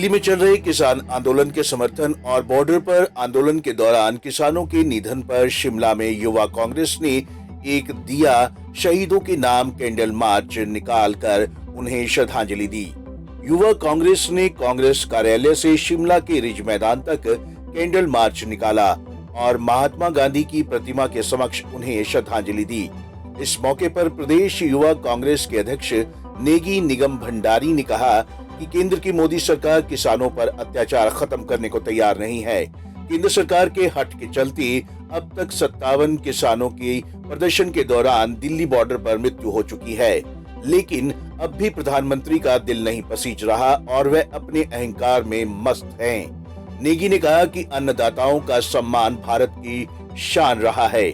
दिल्ली में चल रहे किसान आंदोलन के समर्थन और बॉर्डर पर आंदोलन के दौरान किसानों के निधन पर शिमला में युवा कांग्रेस ने एक दिया शहीदों के नाम कैंडल मार्च निकालकर उन्हें श्रद्धांजलि दी। युवा कांग्रेस ने कांग्रेस कार्यालय से शिमला के रिज मैदान तक कैंडल मार्च निकाला और महात्मा गांधी की प्रतिमा के समक्ष उन्हें श्रद्धांजलि दी। इस मौके पर प्रदेश युवा कांग्रेस के अध्यक्ष नेगी निगम भंडारी ने कहा कि केंद्र की मोदी सरकार किसानों पर अत्याचार खत्म करने को तैयार नहीं है। केंद्र सरकार के हट के चलते अब तक 57 किसानों के प्रदर्शन के दौरान दिल्ली बॉर्डर पर मृत्यु हो चुकी है, लेकिन अब भी प्रधानमंत्री का दिल नहीं पसीज रहा और वह अपने अहंकार में मस्त हैं। नेगी ने कहा कि अन्नदाताओं का सम्मान भारत की शान रहा है।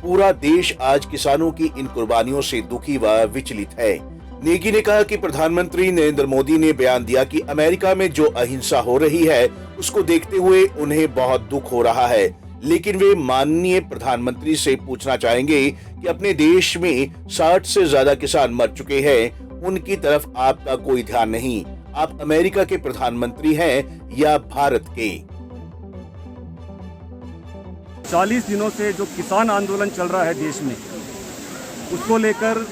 पूरा देश आज किसानों की इन कुर्बानियों से दुखी व विचलित है। नेगी ने कहा कि प्रधानमंत्री नरेंद्र मोदी ने बयान दिया कि अमेरिका में जो अहिंसा हो रही है उसको देखते हुए उन्हें बहुत दुख हो रहा है, लेकिन वे माननीय प्रधानमंत्री से पूछना चाहेंगे कि अपने देश में 60 से ज्यादा किसान मर चुके हैं, उनकी तरफ आपका कोई ध्यान नहीं। आप अमेरिका के प्रधानमंत्री हैं या भारत के। 40 दिनों से जो किसान आंदोलन चल रहा है देश में, उसको लेकर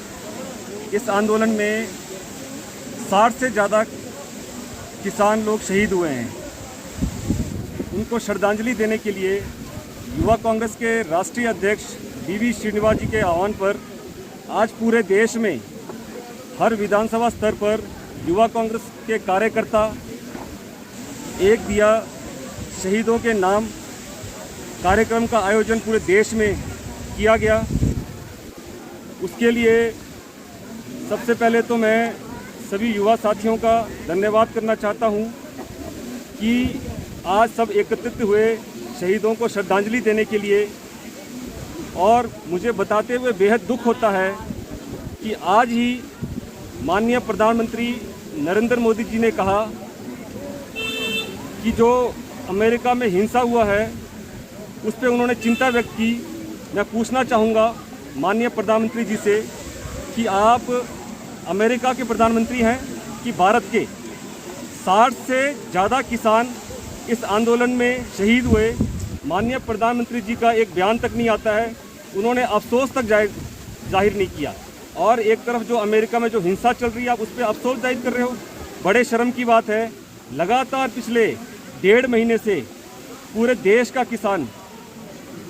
इस आंदोलन में 60 से ज़्यादा किसान लोग शहीद हुए हैं। उनको श्रद्धांजलि देने के लिए युवा कांग्रेस के राष्ट्रीय अध्यक्ष वी श्रीनिवास जी के आह्वान पर आज पूरे देश में हर विधानसभा स्तर पर युवा कांग्रेस के कार्यकर्ता एक दिया शहीदों के नाम कार्यक्रम का आयोजन पूरे देश में किया गया। उसके लिए सबसे पहले तो मैं सभी युवा साथियों का धन्यवाद करना चाहता हूं कि आज सब एकत्रित हुए शहीदों को श्रद्धांजलि देने के लिए, और मुझे बताते हुए बेहद दुख होता है कि आज ही माननीय प्रधानमंत्री नरेंद्र मोदी जी ने कहा कि जो अमेरिका में हिंसा हुआ है उस पर उन्होंने चिंता व्यक्त की। मैं पूछना चाहूँगा माननीय प्रधानमंत्री जी से कि आप अमेरिका के प्रधानमंत्री हैं कि भारत के। 60 से ज़्यादा किसान इस आंदोलन में शहीद हुए। माननीय प्रधानमंत्री जी का एक बयान तक नहीं आता है, उन्होंने अफसोस तक जाहिर नहीं किया। और एक तरफ जो अमेरिका में जो हिंसा चल रही है आप उस पर अफसोस जाहिर कर रहे हो। बड़े शर्म की बात है। लगातार पिछले 1.5 महीने से पूरे देश का किसान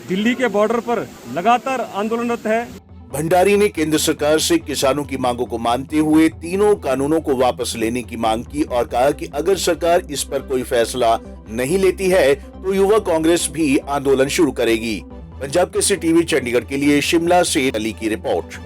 दिल्ली के बॉर्डर पर लगातार आंदोलनरत है। भंडारी ने केंद्र सरकार से किसानों की मांगों को मानते हुए तीनों कानूनों को वापस लेने की मांग की और कहा कि अगर सरकार इस पर कोई फैसला नहीं लेती है तो युवा कांग्रेस भी आंदोलन शुरू करेगी। पंजाब केसरी टीवी चंडीगढ़ के लिए शिमला से अली की रिपोर्ट।